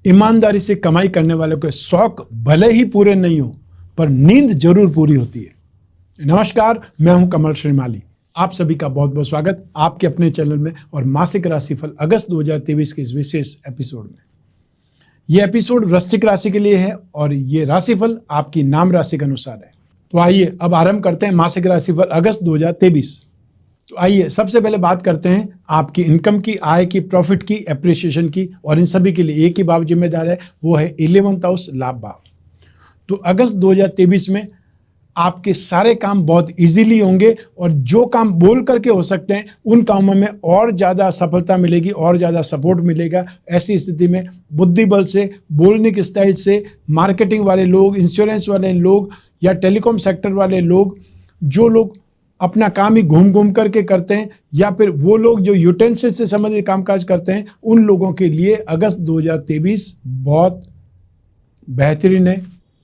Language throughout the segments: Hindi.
ईमानदारी से कमाई करने वालों के शौक भले ही पूरे नहीं हो, पर नींद जरूर पूरी होती है। नमस्कार, मैं हूं कमल श्रीमाली। आप सभी का बहुत बहुत स्वागत आपके अपने चैनल में और मासिक राशिफल अगस्त 2023 के इस विशेष एपिसोड में। यह एपिसोड वृश्चिक राशि के लिए है और ये राशिफल आपकी नाम राशि के अनुसार है। तो आइए अब आरंभ करते हैं मासिक राशिफल अगस्त 2023। तो आइए सबसे पहले बात करते हैं आपकी इनकम की, आय की, प्रॉफिट की, एप्रिसिएशन की, और इन सभी के लिए एक ही भाव जिम्मेदार है, वो है 11th हाउस, लाभ भाव। तो अगस्त 2023 में आपके सारे काम बहुत इजीली होंगे और जो काम बोल करके हो सकते हैं उन कामों में और ज़्यादा सफलता मिलेगी और ज़्यादा सपोर्ट मिलेगा। ऐसी स्थिति में बुद्धि बल से, बोलने के स्टाइल से, मार्केटिंग वाले लोग, इंश्योरेंस वाले लोग या टेलीकॉम सेक्टर वाले लोग, जो लोग अपना काम ही घूम घूम करके करते हैं, या फिर वो लोग जो यूटेंसिल से संबंधित कामकाज करते हैं, उन लोगों के लिए अगस्त 2023 बहुत बेहतरीन है।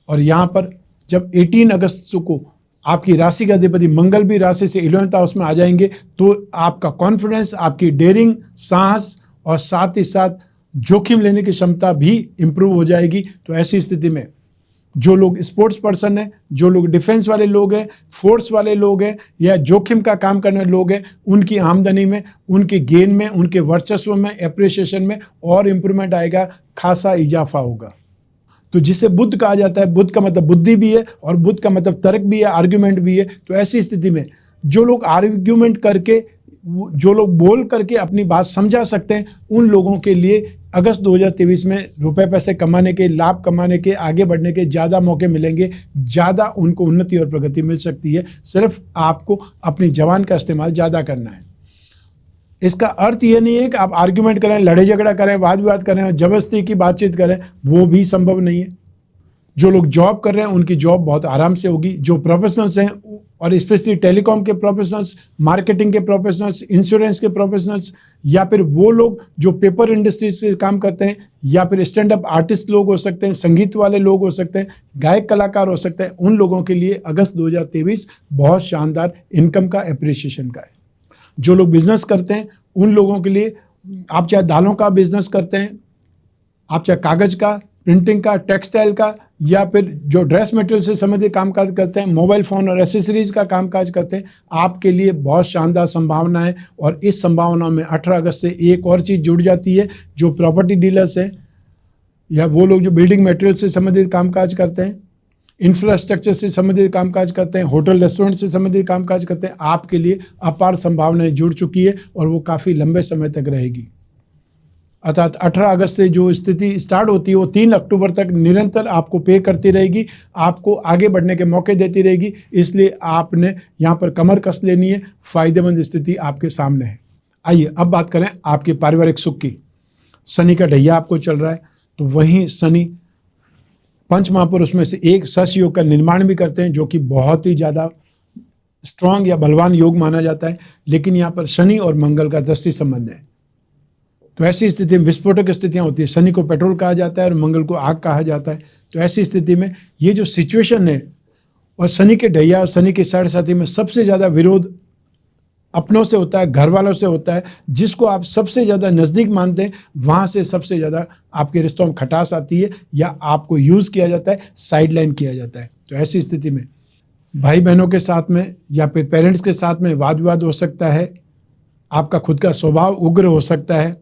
और यहाँ पर जब 18 अगस्त को आपकी राशि का अधिपति मंगल भी राशि से 11th हाउस में आ जाएंगे, तो आपका कॉन्फिडेंस, आपकी डेयरिंग, साहस और साथ ही साथ जोखिम लेने की क्षमता भी इम्प्रूव हो जाएगी। तो ऐसी स्थिति में जो लोग स्पोर्ट्स पर्सन हैं, जो लोग डिफेंस वाले लोग हैं, फोर्स वाले लोग हैं या जोखिम का काम करने वाले लोग हैं, उनकी आमदनी में, उनके गेन में, उनके वर्चस्व में, एप्रिसिएशन में और इम्प्रूवमेंट आएगा, खासा इजाफा होगा। तो जिसे बुद्ध कहा जाता है, बुद्ध का मतलब बुद्धि भी है और बुद्ध का मतलब तर्क भी है, आर्ग्यूमेंट भी है। तो ऐसी स्थिति में जो लोग आर्ग्यूमेंट करके, जो लोग बोल करके अपनी बात समझा सकते हैं, उन लोगों के लिए अगस्त 2023 में रुपए पैसे कमाने के, लाभ कमाने के, आगे बढ़ने के ज़्यादा मौके मिलेंगे, ज़्यादा उनको उन्नति और प्रगति मिल सकती है। सिर्फ आपको अपनी जबान का इस्तेमाल ज़्यादा करना है। इसका अर्थ ये नहीं है कि आप आर्ग्यूमेंट करें, लड़ाई झगड़ा करें, वाद विवाद करें और जबरदस्ती की बातचीत करें, वो भी संभव नहीं है। जो लोग जॉब कर रहे हैं उनकी जॉब बहुत आराम से होगी। जो प्रोफेशनल्स हैं, और स्पेशली टेलीकॉम के प्रोफेशनल्स, मार्केटिंग के प्रोफेशनल्स, इंश्योरेंस के प्रोफेशनल्स, या फिर वो लोग जो पेपर इंडस्ट्री से काम करते हैं, या फिर स्टैंड अप आर्टिस्ट लोग हो सकते हैं, संगीत वाले लोग हो सकते हैं, गायक कलाकार हो सकते हैं, उन लोगों के लिए अगस्त 2023 बहुत शानदार इनकम का, एप्रिसिएशन का है। जो लोग बिजनेस करते हैं उन लोगों के लिए, आप चाहे दालों का बिजनेस करते हैं, आप चाहे कागज का, प्रिंटिंग का, टेक्सटाइल का, या फिर जो ड्रेस मटेरियल से संबंधित कामकाज करते हैं, मोबाइल फ़ोन और एसेसरीज का कामकाज करते हैं, आपके लिए बहुत शानदार संभावना है। और इस संभावना में 18 अगस्त से एक और चीज़ जुड़ जाती है। जो प्रॉपर्टी डीलर्स हैं या वो लोग जो बिल्डिंग मटेरियल से संबंधित कामकाज करते हैं, इंफ्रास्ट्रक्चर से संबंधित कामकाज करते हैं, होटल रेस्टोरेंट से संबंधित कामकाज करते हैं, आपके लिए अपार संभावनाएं जुड़ चुकी है और वो काफ़ी लंबे समय तक रहेगी। अर्थात 18 अगस्त से जो स्थिति स्टार्ट होती है वो 3 अक्टूबर तक निरंतर आपको पे करती रहेगी, आपको आगे बढ़ने के मौके देती रहेगी। इसलिए आपने यहाँ पर कमर कस लेनी है, फ़ायदेमंद स्थिति आपके सामने है। आइए अब बात करें आपके पारिवारिक सुख की। शनि का ढैया आपको चल रहा है, तो वहीं शनि पंच महापुरुष में से एक शश योग का निर्माण भी करते हैं, जो कि बहुत ही ज़्यादा स्ट्रांग या बलवान योग माना जाता है। लेकिन यहाँ पर शनि और मंगल का दृष्टि संबंध है, तो ऐसी स्थिति में विस्फोटक स्थितियाँ होती है। शनि को पेट्रोल कहा जाता है और मंगल को आग कहा जाता है। तो ऐसी स्थिति में ये जो सिचुएशन है, और शनि के ढैया और शनि के साढ़े साथी में सबसे ज़्यादा विरोध अपनों से होता है, घर वालों से होता है। जिसको आप सबसे ज़्यादा नज़दीक मानते हैं, वहाँ से सबसे ज़्यादा आपके रिश्तों में खटास आती है या आपको यूज़ किया जाता है, साइडलाइन किया जाता है। तो ऐसी स्थिति में भाई बहनों के साथ में या फिर पेरेंट्स के साथ में वाद विवाद हो सकता है। आपका खुद का स्वभाव उग्र हो सकता है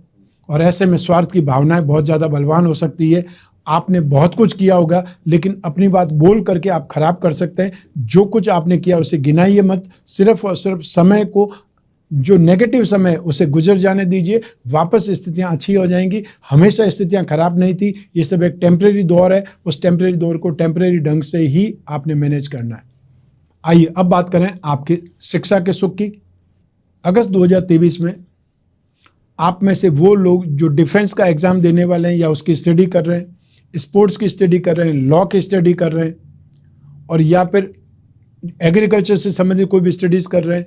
और ऐसे में स्वार्थ की भावनाएं बहुत ज़्यादा बलवान हो सकती है। आपने बहुत कुछ किया होगा, लेकिन अपनी बात बोल करके आप खराब कर सकते हैं। जो कुछ आपने किया उसे गिनाइए मत, सिर्फ और सिर्फ समय को, जो नेगेटिव समय है उसे गुजर जाने दीजिए। वापस स्थितियां अच्छी हो जाएंगी। हमेशा स्थितियां खराब नहीं थी, ये सब एक टेम्परेरी दौर है। उस टेम्परेरी दौर को टेम्परेरी ढंग से ही आपने मैनेज करना है। आइए अब बात करें आपके शिक्षा के सुख की। अगस्त 2023 में आप में से वो लोग जो डिफेंस का एग्ज़ाम देने वाले हैं या उसकी स्टडी कर रहे हैं, स्पोर्ट्स की स्टडी कर रहे हैं, लॉ की स्टडी कर रहे हैं, और या फिर एग्रीकल्चर से संबंधित कोई भी स्टडीज़ कर रहे हैं,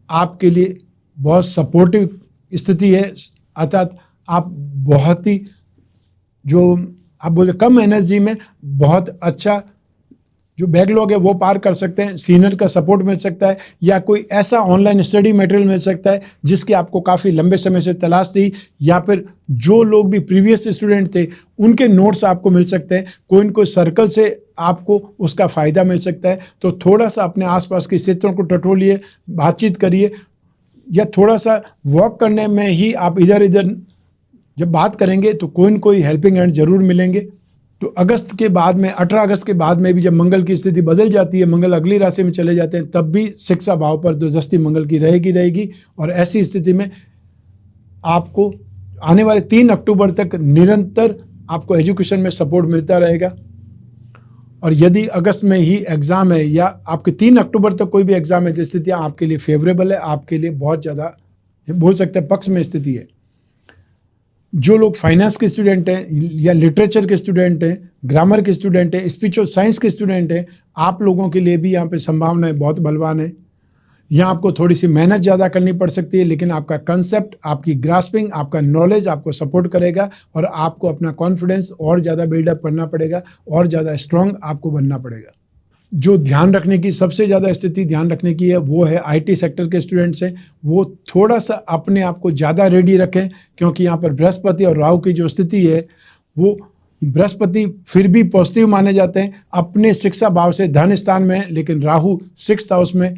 आपके लिए बहुत सपोर्टिव स्थिति है। अर्थात आप बहुत ही, जो आप बोलते कम एनर्जी में बहुत अच्छा जो बैकलॉग है वो पार कर सकते हैं, सीनियर का सपोर्ट मिल सकता है, या कोई ऐसा ऑनलाइन स्टडी मटेरियल मिल सकता है जिसकी आपको काफ़ी लंबे समय से तलाश थी, या फिर जो लोग भी प्रीवियस स्टूडेंट थे उनके नोट्स आपको मिल सकते हैं, कोई न कोई सर्कल से आपको उसका फ़ायदा मिल सकता है। तो थोड़ा सा अपने आसपास के क्षेत्रों को टटोलिए, बातचीत करिए, या थोड़ा सा वॉक करने में ही आप इधर इधर जब बात करेंगे तो कोई न कोई हेल्पिंग हैंड जरूर मिलेंगे। तो अगस्त के बाद में, 18 अगस्त के बाद में भी जब मंगल की स्थिति बदल जाती है, मंगल अगली राशि में चले जाते हैं, तब भी शिक्षा भाव पर दोजस्ती मंगल की रहेगी। और ऐसी स्थिति में आपको आने वाले 3 अक्टूबर तक निरंतर आपको एजुकेशन में सपोर्ट मिलता रहेगा। और यदि अगस्त में ही एग्ज़ाम है या आपके 3 अक्टूबर तक कोई भी एग्ज़ाम है तो स्थितियाँ आपके लिए फेवरेबल है, आपके लिए बहुत ज़्यादा बोल सकते हैं पक्ष में स्थिति है। जो लोग फाइनेंस के स्टूडेंट हैं या लिटरेचर के स्टूडेंट हैं, ग्रामर के स्टूडेंट हैं, स्पिरिचुअल साइंस के स्टूडेंट हैं, आप लोगों के लिए भी यहाँ पे संभावनाएं बहुत बलवान है। यहाँ आपको थोड़ी सी मेहनत ज़्यादा करनी पड़ सकती है, लेकिन आपका कंसेप्ट, आपकी ग्रास्पिंग, आपका नॉलेज आपको सपोर्ट करेगा और आपको अपना कॉन्फिडेंस और ज़्यादा बिल्डअप करना पड़ेगा और ज़्यादा स्ट्रांग आपको बनना पड़ेगा। जो ध्यान रखने की सबसे ज़्यादा स्थिति ध्यान रखने की है वो है आईटी सेक्टर के स्टूडेंट्स हैं, वो थोड़ा सा अपने आप को ज़्यादा रेडी रखें, क्योंकि यहाँ पर बृहस्पति और राहु की जो स्थिति है वो बृहस्पति फिर भी पॉजिटिव माने जाते हैं, अपने शिक्षा भाव से धन स्थान में है, लेकिन राहु 6th हाउस में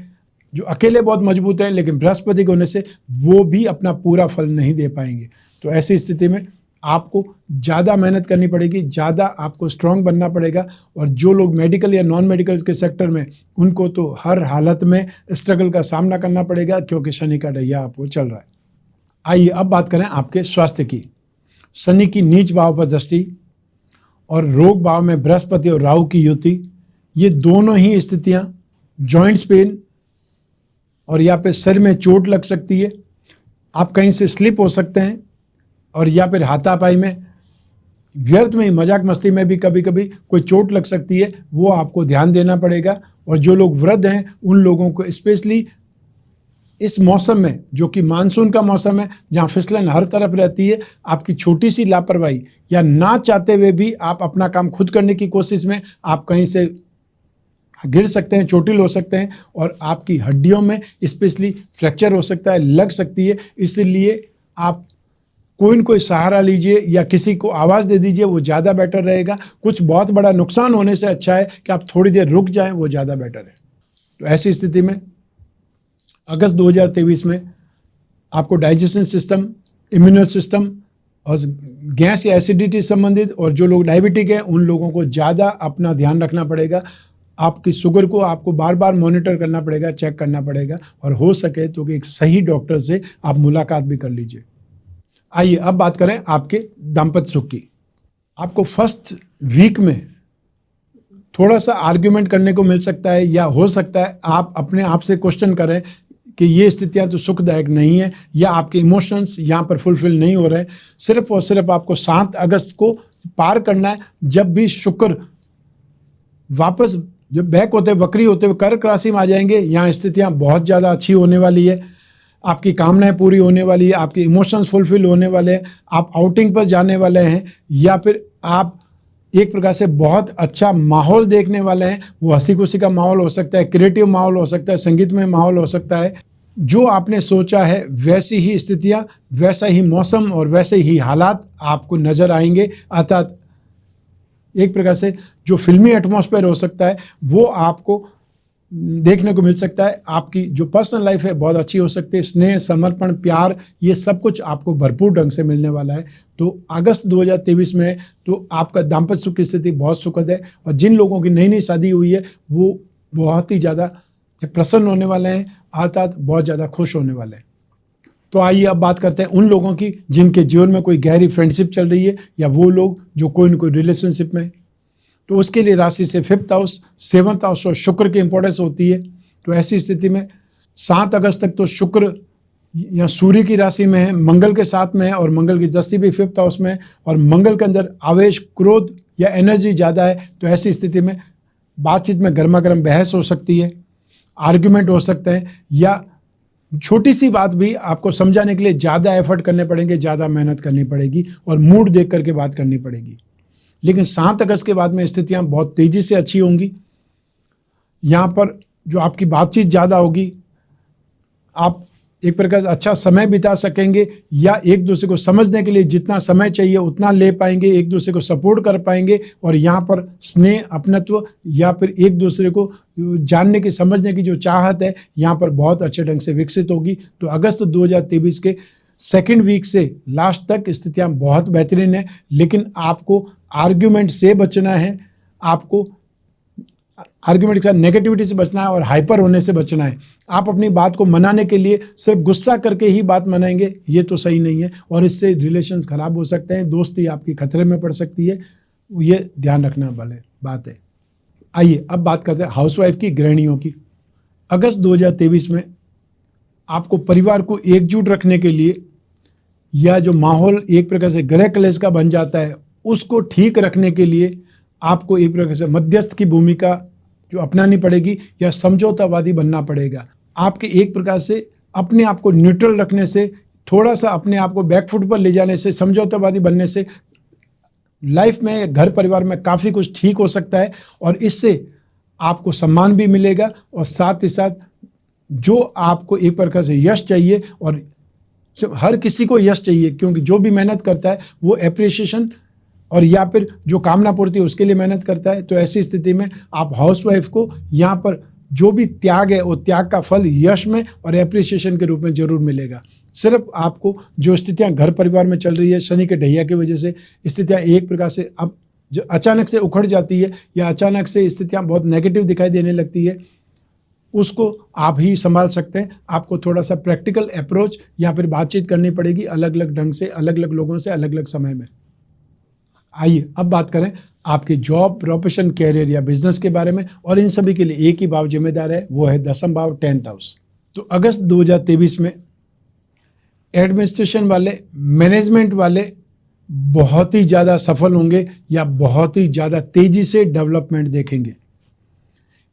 जो अकेले बहुत मजबूत है, लेकिन बृहस्पति के होने से वो भी अपना पूरा फल नहीं दे पाएंगे। तो ऐसी स्थिति में आपको ज़्यादा मेहनत करनी पड़ेगी, ज़्यादा आपको स्ट्रांग बनना पड़ेगा। और जो लोग मेडिकल या नॉन मेडिकल के सेक्टर में, उनको तो हर हालत में स्ट्रगल का सामना करना पड़ेगा, क्योंकि शनि का ढैया आपको चल रहा है। आइए अब बात करें आपके स्वास्थ्य की। शनि की नीच भाव पर दृष्टि और रोग भाव में बृहस्पति और राहु की युति, ये दोनों ही स्थितियाँ जॉइंट्स पेन और या फिर सिर में चोट लग सकती है, आप कहीं से स्लिप हो सकते हैं, और या फिर हाथापाई में, व्यर्थ में ही मजाक मस्ती में भी कभी कभी कोई चोट लग सकती है, वो आपको ध्यान देना पड़ेगा। और जो लोग वृद्ध हैं उन लोगों को स्पेशली इस मौसम में, जो कि मानसून का मौसम है, जहाँ फिसलन हर तरफ रहती है, आपकी छोटी सी लापरवाही या ना चाहते हुए भी आप अपना काम खुद करने की कोशिश में आप कहीं से गिर सकते हैं, चोटिल हो सकते हैं, और आपकी हड्डियों में स्पेशली फ्रैक्चर हो सकता है, लग सकती है। इसलिए आप कोई न कोई सहारा लीजिए या किसी को आवाज़ दे दीजिए, वो ज़्यादा बेटर रहेगा। कुछ बहुत बड़ा नुकसान होने से अच्छा है कि आप थोड़ी देर रुक जाएं, वो ज़्यादा बेटर है। तो ऐसी स्थिति में अगस्त 2023 में आपको डाइजेशन सिस्टम, इम्यूनल सिस्टम और गैस या एसिडिटी संबंधित, और जो लोग डायबिटिक हैं उन लोगों को ज़्यादा अपना ध्यान रखना पड़ेगा। आपकी शुगर को आपको बार बार मॉनिटर करना पड़ेगा, चेक करना पड़ेगा, और हो सके तो एक सही डॉक्टर से आप मुलाकात भी कर लीजिए। आइए अब बात करें आपके दाम्पत्य सुख की। आपको फर्स्ट वीक में थोड़ा सा आर्ग्यूमेंट करने को मिल सकता है, या हो सकता है आप अपने आप से क्वेश्चन करें कि ये स्थितियां तो सुखदायक नहीं है, या आपके इमोशंस यहाँ पर फुलफिल नहीं हो रहे हैं। सिर्फ और सिर्फ आपको 7 अगस्त को पार करना है, जब भी शुक्र वापस जब बैक होते वक्री होते हुए कर्क राशि में आ जाएंगे, यहाँ स्थितियाँ बहुत ज़्यादा अच्छी होने वाली है। आपकी कामनाएं पूरी होने वाली है, आपके इमोशंस फुलफिल होने वाले हैं, आप आउटिंग पर जाने वाले हैं, या फिर आप एक प्रकार से बहुत अच्छा माहौल देखने वाले हैं। वो हंसी खुशी का माहौल हो सकता है, क्रिएटिव माहौल हो सकता है, संगीतमय माहौल हो सकता है। जो आपने सोचा है वैसी ही स्थितियाँ, वैसा ही मौसम और वैसे ही हालात आपको नज़र आएंगे। अर्थात एक प्रकार से जो फिल्मी एटमॉस्फेयर हो सकता है वो आपको देखने को मिल सकता है। आपकी जो पर्सनल लाइफ है बहुत अच्छी हो सकती है, स्नेह, समर्पण, प्यार, ये सब कुछ आपको भरपूर ढंग से मिलने वाला है। तो अगस्त 2023 में तो आपका दाम्पत्य सुख की स्थिति बहुत सुखद है, और जिन लोगों की नई नई शादी हुई है वो बहुत ही ज़्यादा प्रसन्न होने वाले हैं, अर्थात बहुत ज़्यादा खुश होने वाले हैं। तो आइए अब बात करते हैं उन लोगों की जिनके जीवन में कोई गहरी फ्रेंडशिप चल रही है, या वो लोग जो कोई न कोई रिलेशनशिप में है। तो उसके लिए राशि से 5th हाउस, 7th हाउस और शुक्र की इंपॉर्टेंस होती है। तो ऐसी स्थिति में 7 अगस्त तक तो शुक्र या सूर्य की राशि में है, मंगल के साथ में है, और मंगल की दृष्टि भी 5th हाउस में है, और मंगल के अंदर आवेश, क्रोध या एनर्जी ज़्यादा है। तो ऐसी स्थिति में बातचीत में गर्मा गर्म बहस हो सकती है, आर्ग्यूमेंट हो सकते हैं, या छोटी सी बात भी आपको समझाने के लिए ज़्यादा एफर्ट करने पड़ेंगे, ज़्यादा मेहनत करनी पड़ेगी, और मूड देख करके बात करनी पड़ेगी। लेकिन 7 अगस्त के बाद में स्थितियां बहुत तेज़ी से अच्छी होंगी। यहाँ पर जो आपकी बातचीत ज़्यादा होगी, आप एक प्रकार से अच्छा समय बिता सकेंगे या एक दूसरे को समझने के लिए जितना समय चाहिए उतना ले पाएंगे, एक दूसरे को सपोर्ट कर पाएंगे और यहाँ पर स्नेह, अपनत्व या फिर एक दूसरे को जानने की, समझने की जो चाहत है यहाँ पर बहुत अच्छे ढंग से विकसित होगी। तो अगस्त 2023 के सेकेंड वीक से लास्ट तक स्थितियाँ बहुत बेहतरीन है, लेकिन आपको आर्ग्यूमेंट से बचना है, आपको आर्ग्यूमेंट का नेगेटिविटी से बचना है और हाइपर होने से बचना है। आप अपनी बात को मनाने के लिए सिर्फ गुस्सा करके ही बात मनाएंगे, ये तो सही नहीं है और इससे रिलेशंस खराब हो सकते हैं, दोस्ती आपकी खतरे में पड़ सकती है, ये ध्यान रखना वाले बात है। आइए अब बात करते हैं हाउसवाइफ की, गृहिणियों की। अगस्त 2023 में आपको परिवार को एकजुट रखने के लिए या जो माहौल एक प्रकार से गृह कलेश का बन जाता है उसको ठीक रखने के लिए आपको एक प्रकार से मध्यस्थ की भूमिका जो अपनानी पड़ेगी या समझौतावादी बनना पड़ेगा। आपके एक प्रकार से अपने आप को न्यूट्रल रखने से, थोड़ा सा अपने आप को बैकफुट पर ले जाने से, समझौतावादी बनने से लाइफ में, घर परिवार में काफ़ी कुछ ठीक हो सकता है और इससे आपको सम्मान भी मिलेगा और साथ ही साथ जो आपको एक प्रकार से यश चाहिए, और हर किसी को यश चाहिए क्योंकि जो भी मेहनत करता है वो एप्रिसिएशन और या फिर जो कामना पूर्ति है उसके लिए मेहनत करता है। तो ऐसी स्थिति में आप हाउसवाइफ को यहाँ पर जो भी त्याग है वो त्याग का फल यश में और एप्रिसिएशन के रूप में जरूर मिलेगा। सिर्फ आपको जो स्थितियाँ घर परिवार में चल रही है शनि के ढैया की वजह से, स्थितियाँ एक प्रकार से अब जो अचानक से उखड़ जाती है या अचानक से स्थितियाँ बहुत नेगेटिव दिखाई देने लगती है, उसको आप ही संभाल सकते हैं। आपको थोड़ा सा प्रैक्टिकल अप्रोच या फिर बातचीत करनी पड़ेगी अलग अलग ढंग से, अलग अलग लोगों से, अलग अलग समय में। आइए अब बात करें आपके जॉब, प्रोफेशन, कैरियर या बिजनेस के बारे में, और इन सभी के लिए एक ही भाव जिम्मेदार है, वो है 10th भाव, 10th हाउस। तो अगस्त 2023 में एडमिनिस्ट्रेशन वाले, मैनेजमेंट वाले बहुत ही ज़्यादा सफल होंगे या बहुत ही ज़्यादा तेज़ी से डेवलपमेंट देखेंगे।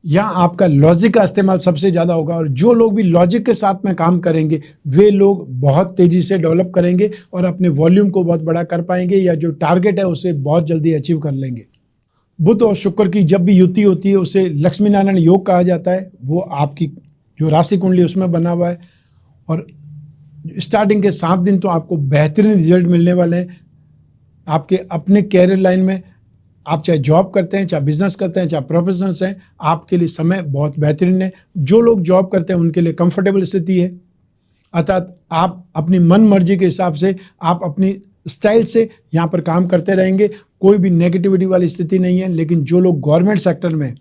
यहाँ आपका लॉजिक का इस्तेमाल सबसे ज़्यादा होगा और जो लोग भी लॉजिक के साथ में काम करेंगे वे लोग बहुत तेज़ी से डेवलप करेंगे और अपने वॉल्यूम को बहुत बड़ा कर पाएंगे या जो टारगेट है उसे बहुत जल्दी अचीव कर लेंगे। बुध और शुक्र की जब भी युति होती है उसे लक्ष्मी नारायण योग कहा जाता है। वो आपकी जो राशि कुंडली उसमें बना हुआ है और स्टार्टिंग के 7 दिन तो आपको बेहतरीन रिजल्ट मिलने वाले हैं। आपके अपने कैरियर लाइन में आप चाहे जॉब करते हैं, चाहे बिजनेस करते हैं, चाहे प्रोफेशनल्स हैं, आपके लिए समय बहुत बेहतरीन है। जो लोग जॉब करते हैं उनके लिए कंफर्टेबल स्थिति है, अर्थात आप अपनी मन मर्जी के हिसाब से, आप अपनी स्टाइल से यहाँ पर काम करते रहेंगे, कोई भी नेगेटिविटी वाली स्थिति नहीं है। लेकिन जो लोग गवर्नमेंट सेक्टर में,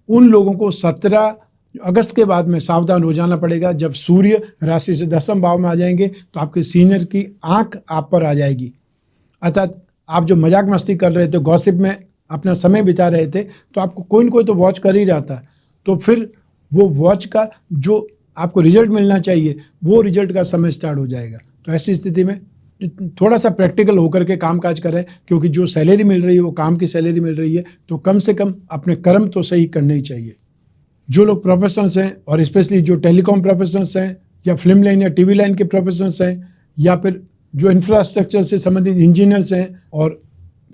उन लोगों को 17 अगस्त के बाद में सावधान हो जाना पड़ेगा। जब सूर्य राशि से 10th भाव में आ जाएंगे तो आपके सीनियर की आंख आप पर आ जाएगी, अर्थात आप जो मजाक मस्ती कर रहे थे, गॉसिप में अपना समय बिता रहे थे, तो आपको कोई न कोई तो वॉच कर ही रहा था, तो फिर वो वॉच का जो आपको रिजल्ट मिलना चाहिए वो रिजल्ट का समय स्टार्ट हो जाएगा। तो ऐसी स्थिति में थोड़ा सा प्रैक्टिकल होकर के काम काज करें, क्योंकि जो सैलरी मिल रही है वो काम की सैलरी मिल रही है, तो कम से कम अपने कर्म तो सही करने ही चाहिए। जो लोग प्रोफेशनल्स हैं और स्पेशली जो टेलीकॉम प्रोफेशनल्स हैं या फिल्म लाइन या टीवी लाइन के प्रोफेशनल्स हैं या फिर जो इंफ्रास्ट्रक्चर से संबंधित इंजीनियर्स हैं, और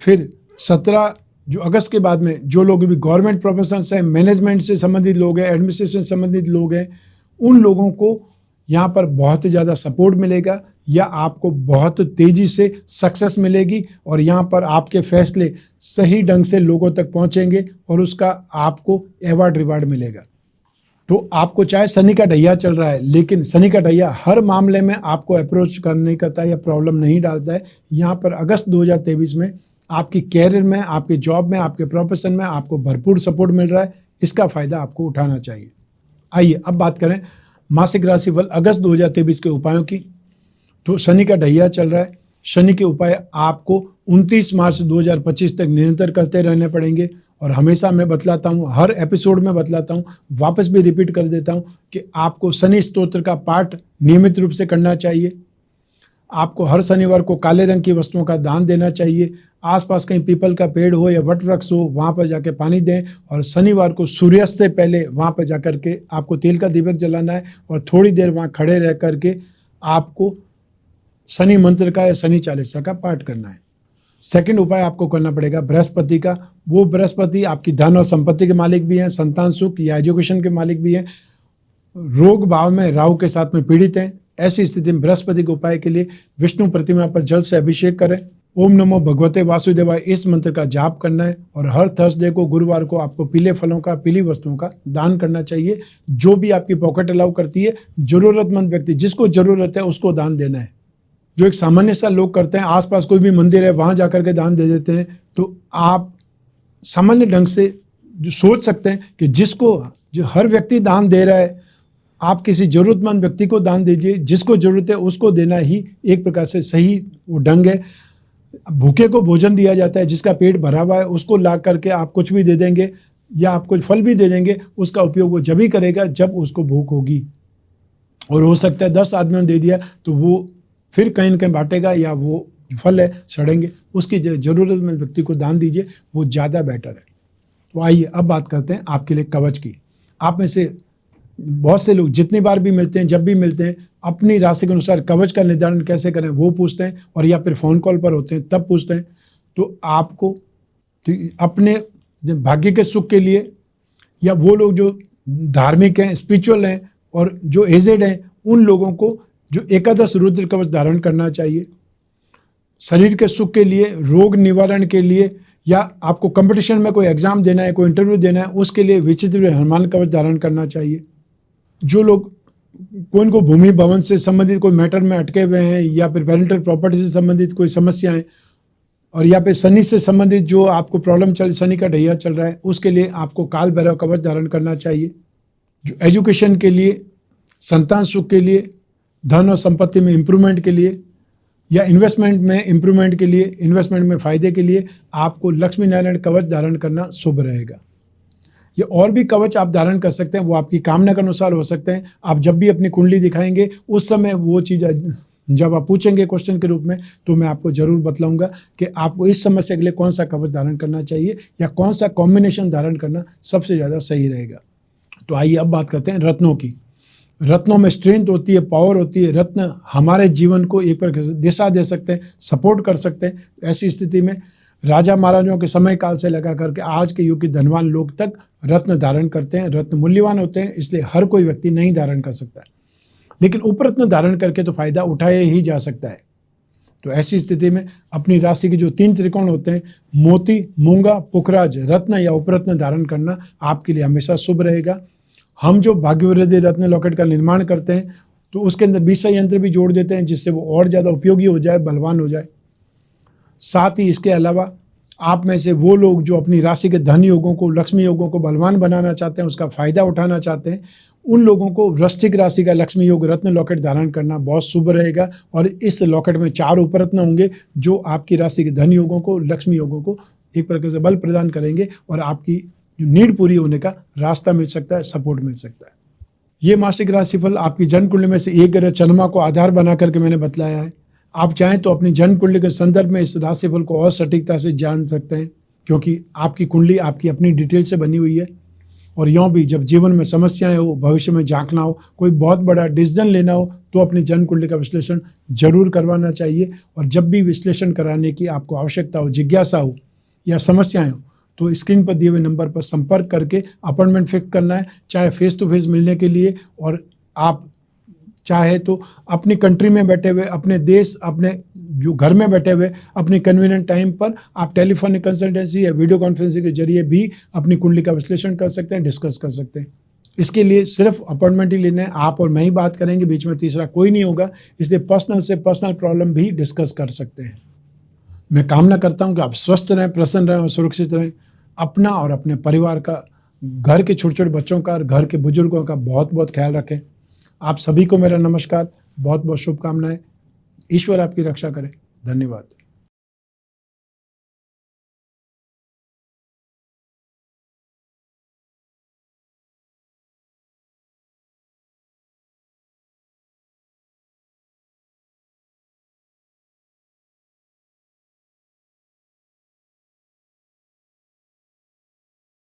फिर 17 जो अगस्त के बाद में जो लोग भी गवर्नमेंट प्रोफेशनल्स हैं, मैनेजमेंट से संबंधित लोग हैं, एडमिनिस्ट्रेशन से संबंधित लोग हैं, उन लोगों को यहाँ पर बहुत ज़्यादा सपोर्ट मिलेगा या आपको बहुत तेज़ी से सक्सेस मिलेगी और यहाँ पर आपके फैसले सही ढंग से लोगों तक पहुँचेंगे और उसका आपको अवार्ड रिवार्ड मिलेगा। तो आपको चाहे शनि का ढैया चल रहा है, लेकिन शनि का ढैया हर मामले में आपको अप्रोच नहीं करता है या प्रॉब्लम नहीं डालता है। यहाँ पर अगस्त 2023 में आपकी कैरियर में, आपके जॉब में, आपके प्रोफेशन में आपको भरपूर सपोर्ट मिल रहा है, इसका फ़ायदा आपको उठाना चाहिए। आइए अब बात करें मासिक राशिफल अगस्त 2023 के उपायों की। तो शनि का ढैया चल रहा है, शनि के उपाय आपको 29 मार्च 2025 तक निरंतर करते रहने पड़ेंगे और हमेशा मैं बतलाता हूँ, हर एपिसोड में बतलाता हूँ, वापस भी रिपीट कर देता हूँ कि आपको शनि स्तोत्र का पाठ नियमित रूप से करना चाहिए। आपको हर शनिवार को काले रंग की वस्तुओं का दान देना चाहिए। आसपास कहीं पीपल का पेड़ हो या वट वृक्ष हो, वहाँ पर जाके पानी दें और शनिवार को सूर्यास्त से पहले वहाँ पर जाकर के आपको तेल का दीपक जलाना है और थोड़ी देर वहाँ खड़े रह करके आपको शनि मंत्र का या शनि चालीसा का पाठ करना है। सेकंड उपाय आपको करना पड़ेगा बृहस्पति का। वो बृहस्पति आपकी धन और संपत्ति के मालिक भी हैं, संतान सुख या एजुकेशन के मालिक भी हैं, रोग भाव में राहु के साथ में पीड़ित हैं। ऐसी स्थिति में बृहस्पति के उपाय के लिए विष्णु प्रतिमा पर जल से अभिषेक करें। ओम नमो भगवते वासुदेवाय इस मंत्र का जाप करना है और हर थर्सडे को, गुरुवार को आपको पीले फलों का, पीली वस्तुओं का दान करना चाहिए। जो भी आपकी पॉकेट अलाउ करती है, जरूरतमंद व्यक्ति जिसको जरूरत है उसको दान देना है। जो एक सामान्य सा लोग करते हैं, आसपास कोई भी मंदिर है वहां जाकर के दान दे देते हैं, तो आप सामान्य ढंग से जो सोच सकते हैं कि जो हर व्यक्ति दान दे रहा है, आप किसी जरूरतमंद व्यक्ति को दान दीजिए। जिसको जरूरत है उसको देना ही एक प्रकार से सही वो ढंग है। भूखे को भोजन दिया जाता है, जिसका पेट भरा हुआ है उसको ला करके आप कुछ भी दे देंगे या आप कुछ फल भी दे देंगे, उसका उपयोग वो जब ही करेगा जब उसको भूख होगी। और हो सकता है 10 आदमियों ने दे दिया तो वो फिर कहीं न कहीं बांटेगा या वो फल है सड़ेंगे। उसकी जरूरतमंद व्यक्ति को दान दीजिए, वो ज़्यादा बेटर है। तो आइए अब बात करते हैं आपके लिए कवच की। आप में से बहुत से लोग जितनी बार भी मिलते हैं, जब भी मिलते हैं, अपनी राशि के अनुसार कवच का निर्धारण कैसे करें वो पूछते हैं, और या फिर फ़ोन कॉल पर होते हैं तब पूछते हैं। तो आपको अपने भाग्य के सुख के लिए, या वो लोग जो धार्मिक हैं, स्पिरिचुअल हैं और जो एजेड हैं, उन लोगों को जो एकादश रुद्र कवच धारण करना चाहिए। शरीर के सुख के लिए, रोग निवारण के लिए, या आपको कंपटीशन में कोई एग्जाम देना है, कोई इंटरव्यू देना है, उसके लिए विचित्र हनुमान कवच धारण करना चाहिए। जो लोग को भूमि भवन से संबंधित कोई मैटर में अटके हुए हैं, या फिर पेरेंटल प्रॉपर्टी से संबंधित कोई समस्याएं, और या फिर शनि से संबंधित जो आपको प्रॉब्लम शनि का ढैया चल रहा है, उसके लिए आपको काल भैरव कवच धारण करना चाहिए। जो एजुकेशन के लिए, संतान सुख के लिए, धन और संपत्ति में इम्प्रूवमेंट के लिए, या इन्वेस्टमेंट में इम्प्रूवमेंट के लिए, इन्वेस्टमेंट में फ़ायदे के लिए आपको लक्ष्मी नारायण कवच धारण करना शुभ रहेगा। ये और भी कवच आप धारण कर सकते हैं, वो आपकी कामना के अनुसार हो सकते हैं। आप जब भी अपनी कुंडली दिखाएंगे उस समय वो चीज़ जब आप पूछेंगे क्वेश्चन के रूप में, तो मैं आपको ज़रूर बतलाऊंगा कि आपको इस समस्या के लिए कौन सा कवच धारण करना चाहिए या कौन सा कॉम्बिनेशन धारण करना सबसे ज़्यादा सही रहेगा। तो आइए अब बात करते हैं रत्नों की। रत्नों में स्ट्रेंथ होती है, पावर होती है। रत्न हमारे जीवन को एक प्रकार से दिशा दे सकते हैं, सपोर्ट कर सकते हैं। ऐसी स्थिति में राजा महाराजाओं के समय काल से लगा करके आज के युग के धनवान लोग तक रत्न धारण करते हैं। रत्न मूल्यवान होते हैं, इसलिए हर कोई व्यक्ति नहीं धारण कर सकता है, लेकिन उपरत्न धारण करके तो फायदा उठाया ही जा सकता है। तो ऐसी स्थिति में अपनी राशि के जो 3 त्रिकोण होते हैं, मोती, मूंगा, पुखराज, रत्न या उपरत्न धारण करना आपके लिए हमेशा शुभ रहेगा। हम जो भाग्यवृद्धि रत्न लॉकेट का निर्माण करते हैं, तो उसके अंदर 20 यंत्र भी जोड़ देते हैं, जिससे वो और ज़्यादा उपयोगी हो जाए, बलवान हो जाए। साथ ही इसके अलावा आप में से वो लोग जो अपनी राशि के धन योगों को, लक्ष्मी योगों को बलवान बनाना चाहते हैं, उसका फ़ायदा उठाना चाहते हैं, उन लोगों को वृश्चिक राशि का लक्ष्मी योग रत्न लॉकेट धारण करना बहुत शुभ रहेगा। और इस लॉकेट में 4 उपरत्न होंगे जो आपकी राशि के धन योगों को, लक्ष्मी योगों को एक प्रकार से बल प्रदान करेंगे और आपकी नीड पूरी होने का रास्ता मिल सकता है, सपोर्ट मिल सकता है। ये मासिक राशिफल आपकी जन्म कुंडली में से एक ग्रह चंद्रमा को आधार बना करके मैंने बतलाया है। आप चाहें तो अपनी जन्म कुंडली के संदर्भ में इस राशिफल को और सटीकता से जान सकते हैं, क्योंकि आपकी कुंडली आपकी अपनी डिटेल से बनी हुई है। और यूँ भी जब जीवन में समस्याएं हो, भविष्य में झांकना हो, कोई बहुत बड़ा डिसीजन लेना हो, तो अपनी जन्म कुंडली का विश्लेषण जरूर करवाना चाहिए। और जब भी विश्लेषण कराने की आपको आवश्यकता हो, जिज्ञासा हो या समस्याएं हो, तो स्क्रीन पर दिए हुए नंबर पर संपर्क करके अपॉइंटमेंट फिक्स करना है, चाहे फेस टू फेस मिलने के लिए, और आप चाहे तो अपनी कंट्री में बैठे हुए, अपने देश, अपने जो घर में बैठे हुए, अपनी कन्वीनियंट टाइम पर आप टेलीफोनिक कंसल्टेंसी या वीडियो कॉन्फ्रेंसिंग के जरिए भी अपनी कुंडली का विश्लेषण कर सकते हैं, डिस्कस कर सकते हैं। इसके लिए सिर्फ अपॉइंटमेंट ही लेना है, आप और मैं ही बात करेंगे, बीच में तीसरा कोई नहीं होगा। इसलिए पर्सनल से पर्सनल प्रॉब्लम भी डिस्कस कर सकते हैं। मैं कामना करता हूँ कि आप स्वस्थ रहें, प्रसन्न रहें और सुरक्षित रहें। अपना और अपने परिवार का, घर के छोटे छोटे बच्चों का और घर के बुजुर्गों का बहुत बहुत ख्याल रखें। आप सभी को मेरा नमस्कार, बहुत बहुत शुभकामनाएं। ईश्वर आपकी रक्षा करे। धन्यवाद।